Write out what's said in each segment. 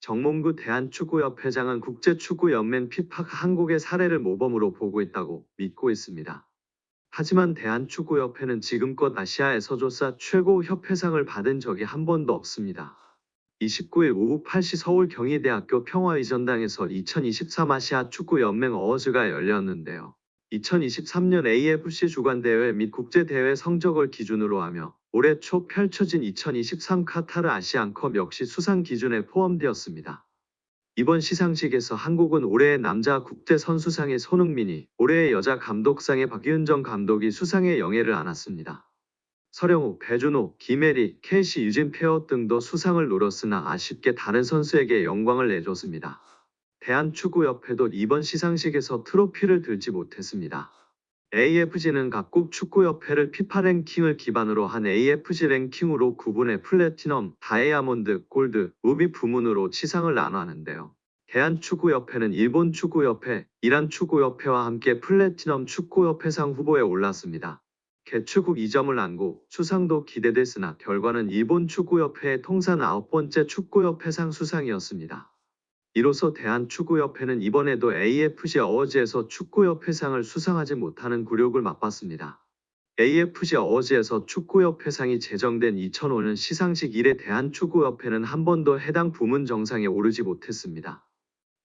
정몽구 대한축구협회장은 국제축구연맹 피파가 한국의 사례를 모범으로 보고 있다고 믿고 있습니다. 하지만 대한축구협회는 지금껏 아시아에서 최고 협회상을 받은 적이 한 번도 없습니다. 29일 오후 8시 서울 경희대학교 평화의전당에서 2023 아시아 축구연맹 어워즈가 열렸는데요. 2023년 AFC 주관대회 및 국제대회 성적을 기준으로 하며 올해 초 펼쳐진 2023 카타르 아시안컵 역시 수상 기준에 포함되었습니다. 이번 시상식에서 한국은 올해의 남자 국제선수상의 손흥민이, 올해의 여자 감독상의 박윤정 감독이 수상의 영예를 안았습니다. 서령우, 배준호, 김혜리, 케이시 유진 페어 등도 수상을 노렸으나 아쉽게 다른 선수에게 영광을 내줬습니다. 대한축구협회도 이번 시상식에서 트로피를 들지 못했습니다. AFG는 각국 축구협회를 피파 랭킹을 기반으로 한 AFG 랭킹으로 구분해 플래티넘, 다이아몬드, 골드, 루비 부문으로 시상을 나눠하는데요. 대한축구협회는 일본 축구협회, 이란 축구협회와 함께 플래티넘 축구협회상 후보에 올랐습니다. 개최국 2점을 안고 수상도 기대됐으나 결과는 일본 축구협회의 통산 9번째 축구협회상 수상이었습니다. 이로써 대한축구협회는 이번에도 AFC 어워즈에서 축구협회상을 수상하지 못하는 굴욕을 맛봤습니다. AFC 어워즈에서 축구협회상이 제정된 2005년 시상식 이래 대한축구협회는 한 번도 해당 부문 정상에 오르지 못했습니다.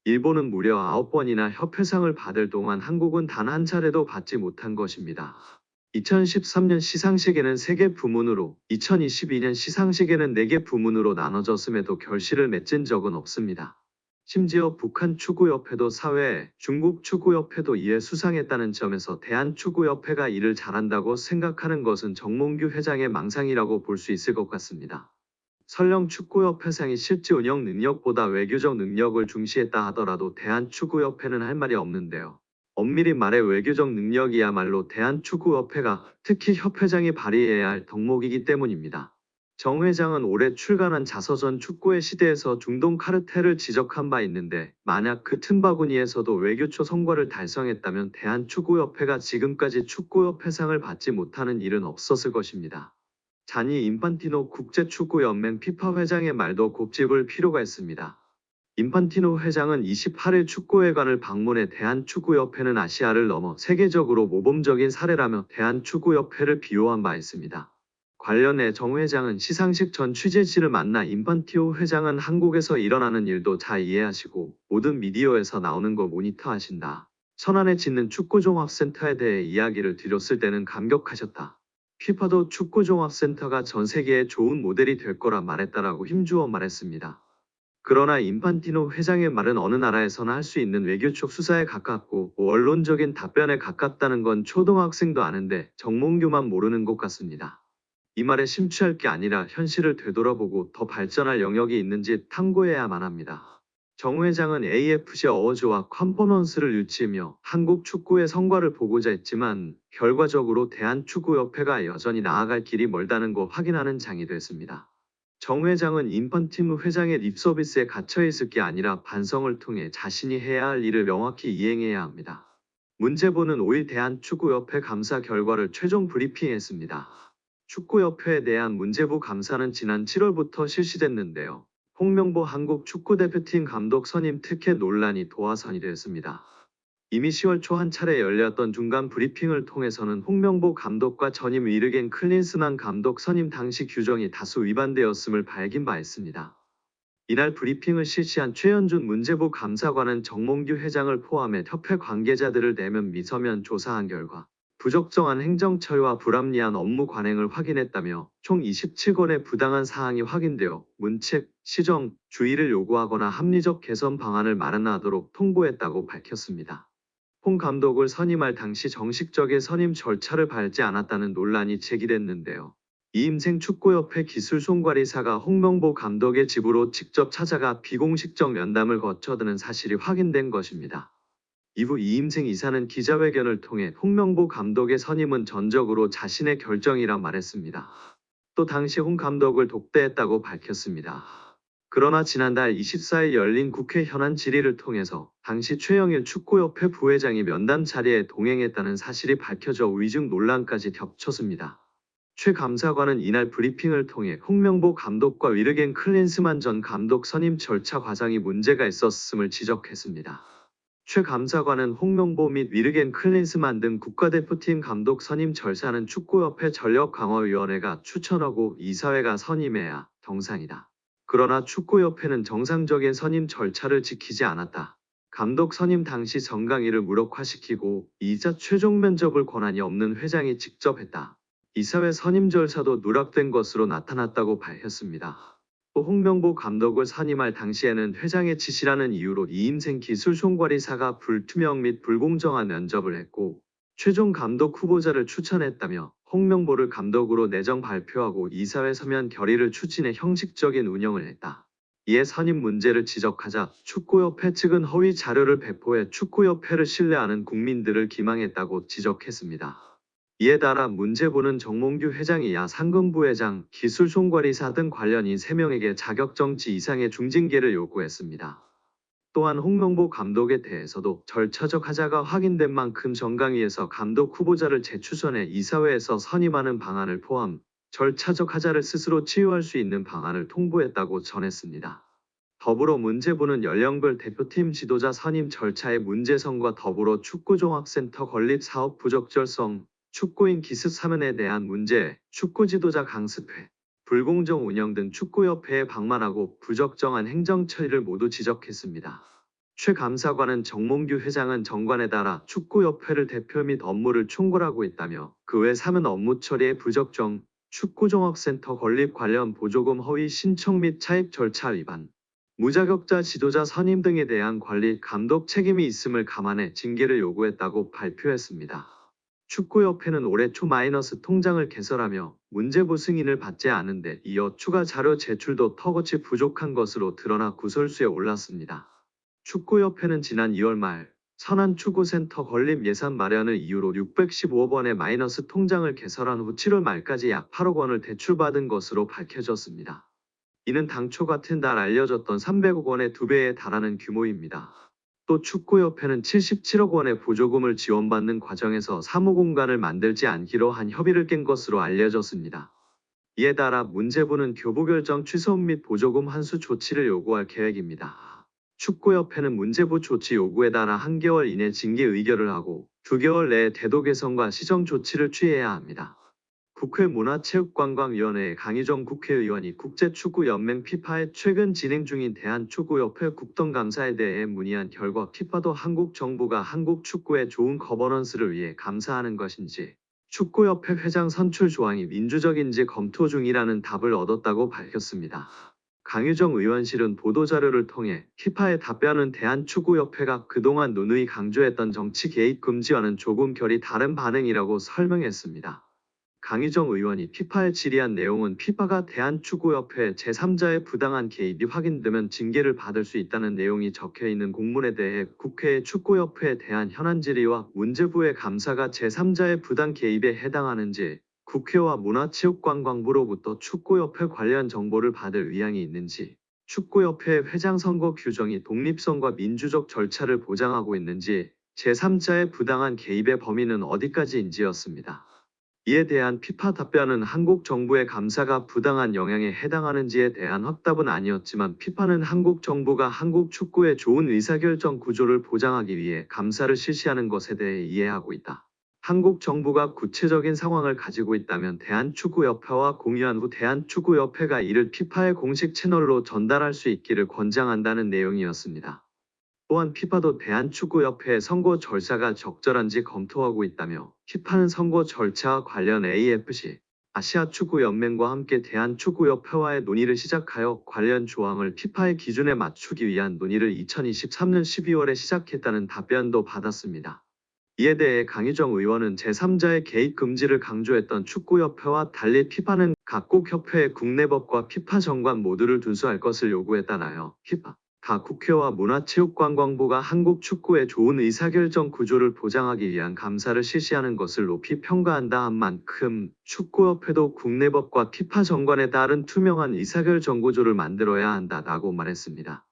일본은 무려 9번이나 협회상을 받을 동안 한국은 단 한 차례도 받지 못한 것입니다. 2013년 시상식에는 3개 부문으로, 2022년 시상식에는 4개 부문으로 나눠졌음에도 결실을 맺은 적은 없습니다. 심지어 북한 축구협회도 4회, 중국 축구협회도 2회 수상했다는 점에서 대한축구협회가 이를 잘한다고 생각하는 것은 정몽규 회장의 망상이라고 볼 수 있을 것 같습니다. 설령 축구협회상이 실제 운영 능력보다 외교적 능력을 중시했다 하더라도 대한축구협회는 할 말이 없는데요. 엄밀히 말해 외교적 능력이야말로 대한축구협회가, 특히 협회장이 발휘해야 할 덕목이기 때문입니다. 정 회장은 올해 출간한 자서전 축구의 시대에서 중동 카르텔을 지적한 바 있는데 만약 그 틈바구니에서도 외교초 성과를 달성했다면 대한축구협회가 지금까지 축구협회상을 받지 못하는 일은 없었을 것입니다. 자니 인판티노 국제축구연맹 피파 회장의 말도 곱씹을 필요가 있습니다. 인판티노 회장은 28일 축구회관을 방문해 대한축구협회는 아시아를 넘어 세계적으로 모범적인 사례라며 대한축구협회를 비호한 바 있습니다. 관련해 정 회장은 시상식 전 취재진을 만나 인판티노 회장은 한국에서 일어나는 일도 잘 이해하시고 모든 미디어에서 나오는 거 모니터하신다. 천안에 짓는 축구종합센터에 대해 이야기를 드렸을 때는 감격하셨다. 피파도 축구종합센터가 전 세계에 좋은 모델이 될 거라 말했다라고 힘주어 말했습니다. 그러나 인판티노 회장의 말은 어느 나라에서나 할 수 있는 외교적 수사에 가깝고 원론적인 답변에 가깝다는 건 초등학생도 아는데 정몽규만 모르는 것 같습니다. 이 말에 심취할 게 아니라 현실을 되돌아보고 더 발전할 영역이 있는지 탐구해야만 합니다. 정 회장은 AFC 어워즈와 컨퍼런스를 유치하며 한국 축구의 성과를 보고자 했지만 결과적으로 대한축구협회가 여전히 나아갈 길이 멀다는 거 확인하는 장이 됐습니다. 정 회장은 인펀티노 회장의 립서비스에 갇혀있을 게 아니라 반성을 통해 자신이 해야 할 일을 명확히 이행해야 합니다. 문제보는 5일 대한축구협회 감사 결과를 최종 브리핑했습니다. 축구협회에 대한 문제부 감사는 지난 7월부터 실시됐는데요. 홍명보 한국 축구대표팀 감독 선임 특혜 논란이 도화선이 됐습니다. 이미 10월 초 한 차례 열렸던 중간 브리핑을 통해서는 홍명보 감독과 전임 위르겐 클린스만 감독 선임 당시 규정이 다수 위반되었음을 밝힌 바 있습니다. 이날 브리핑을 실시한 최현준 문제부 감사관은 정몽규 회장을 포함해 협회 관계자들을 대면 미서면 조사한 결과 부적정한 행정처리와 불합리한 업무 관행을 확인했다며 총 27건의 부당한 사항이 확인되어 문책, 시정, 주의를 요구하거나 합리적 개선 방안을 마련하도록 통보했다고 밝혔습니다. 홍 감독을 선임할 당시 정식적인 선임 절차를 밟지 않았다는 논란이 제기됐는데요. 이임생 축구협회 기술총괄이사가 홍명보 감독의 집으로 직접 찾아가 비공식적 면담을 거쳐드는 사실이 확인된 것입니다. 이후 이임생 이사는 기자회견을 통해 홍명보 감독의 선임은 전적으로 자신의 결정이라 말했습니다. 또 당시 홍 감독을 독대했다고 밝혔습니다. 그러나 지난달 24일 열린 국회 현안 질의를 통해서 당시 최영일 축구협회 부회장이 면담 자리에 동행했다는 사실이 밝혀져 위증 논란까지 겹쳤습니다. 최 감사관은 이날 브리핑을 통해 홍명보 감독과 위르겐 클린스만 전 감독 선임 절차 과정이 문제가 있었음을 지적했습니다. 최 감사관은 홍명보 및 위르겐 클린스만 등 국가대표팀 감독 선임 절차는 축구협회 전력강화위원회가 추천하고 이사회가 선임해야 정상이다. 그러나 축구협회는 정상적인 선임 절차를 지키지 않았다. 감독 선임 당시 정강이를 무력화시키고 이자 최종 면접을 권한이 없는 회장이 직접 했다. 이사회 선임 절차도 누락된 것으로 나타났다고 밝혔습니다. 또 홍명보 감독을 선임할 당시에는 회장의 지시라는 이유로 이임생 기술총괄이사가 불투명 및 불공정한 면접을 했고 최종 감독 후보자를 추천했다며 홍명보를 감독으로 내정 발표하고 이사회 서면 결의를 추진해 형식적인 운영을 했다. 이에 선임 문제를 지적하자 축구협회 측은 허위 자료를 배포해 축구협회를 신뢰하는 국민들을 기망했다고 지적했습니다. 이에 따라 문제부는 정몽규 회장이 야 상근부회장, 기술총괄이사 등 관련인 3명에게 자격정지 이상의 중징계를 요구했습니다. 또한 홍명보 감독에 대해서도 절차적 하자가 확인된 만큼 정강위에서 감독 후보자를 재추천해 이사회에서 선임하는 방안을 포함 절차적 하자를 스스로 치유할 수 있는 방안을 통보했다고 전했습니다. 더불어 문제부는 연령별 대표팀 지도자 선임 절차의 문제성과 더불어 축구종합센터 건립 사업 부적절성, 축구인 기습 사면에 대한 문제, 축구 지도자 강습회, 불공정 운영 등 축구협회에 방만하고 부적정한 행정 처리를 모두 지적했습니다. 최 감사관은 정몽규 회장은 정관에 따라 축구협회를 대표 및 업무를 총괄하고 있다며 그 외 사면 업무 처리의 부적정, 축구종합센터 건립 관련 보조금 허위 신청 및 차입 절차 위반, 무자격자 지도자 선임 등에 대한 관리 감독 책임이 있음을 감안해 징계를 요구했다고 발표했습니다. 축구협회는 올해 초 마이너스 통장을 개설하며 문제부 승인을 받지 않은 데 이어 추가 자료 제출도 턱없이 부족한 것으로 드러나 구설수에 올랐습니다. 축구협회는 지난 2월 말 선안축구센터 건립 예산 마련을 이유로 615억 원의 마이너스 통장을 개설한 후 7월 말까지 약 8억 원을 대출받은 것으로 밝혀졌습니다. 이는 당초 같은 달 알려졌던 300억 원의 2배에 달하는 규모입니다. 또 축구협회는 77억 원의 보조금을 지원받는 과정에서 사무공간을 만들지 않기로 한 협의를 깬 것으로 알려졌습니다. 이에 따라 문제부는 교부결정 취소 및 보조금 환수 조치를 요구할 계획입니다. 축구협회는 문제부 조치 요구에 따라 1개월 이내 징계 의결을 하고 2개월 내에 제도 개선과 시정 조치를 취해야 합니다. 국회 문화체육관광위원회의 강희정 국회의원이 국제축구연맹 피파에 최근 진행 중인 대한축구협회 국정감사에 대해 문의한 결과 피파도 한국 정부가 한국 축구의 좋은 거버넌스를 위해 감사하는 것인지 축구협회 회장 선출 조항이 민주적인지 검토 중이라는 답을 얻었다고 밝혔습니다. 강유정 의원실은 보도자료를 통해 피파의 답변은 대한축구협회가 그동안 누누이 강조했던 정치 개입 금지와는 조금 결이 다른 반응이라고 설명했습니다. 강희정 의원이 피파에 질의한 내용은 피파가 대한축구협회 제3자의 부당한 개입이 확인되면 징계를 받을 수 있다는 내용이 적혀있는 공문에 대해 국회의 축구협회에 대한 현안 질의와 문제부의 감사가 제3자의 부당 개입에 해당하는지 국회와 문화체육관광부로부터 축구협회 관련 정보를 받을 의향이 있는지 축구협회 회장 선거 규정이 독립성과 민주적 절차를 보장하고 있는지 제3자의 부당한 개입의 범위는 어디까지인지였습니다. 이에 대한 피파 답변은 한국 정부의 감사가 부당한 영향에 해당하는지에 대한 확답은 아니었지만 피파는 한국 정부가 한국 축구의 좋은 의사결정 구조를 보장하기 위해 감사를 실시하는 것에 대해 이해하고 있다. 한국 정부가 구체적인 상황을 가지고 있다면 대한축구협회와 공유한 후 대한축구협회가 이를 피파의 공식 채널로 전달할 수 있기를 권장한다는 내용이었습니다. 또한 피파도 대한축구협회의 선거 절차가 적절한지 검토하고 있다며 피파는 선거 절차와 관련 AFC, 아시아축구연맹과 함께 대한축구협회와의 논의를 시작하여 관련 조항을 피파의 기준에 맞추기 위한 논의를 2023년 12월에 시작했다는 답변도 받았습니다. 이에 대해 강희정 의원은 제3자의 개입 금지를 강조했던 축구협회와 달리 피파는 각국 협회의 국내법과 피파 정관 모두를 준수할 것을 요구했다나요. 피파 각 국회와 문화체육관광부가 한국 축구의 좋은 의사결정 구조를 보장하기 위한 감사를 실시하는 것을 높이 평가한다 한 만큼 축구협회도 국내법과 피파 정관에 따른 투명한 의사결정 구조를 만들어야 한다라고 말했습니다.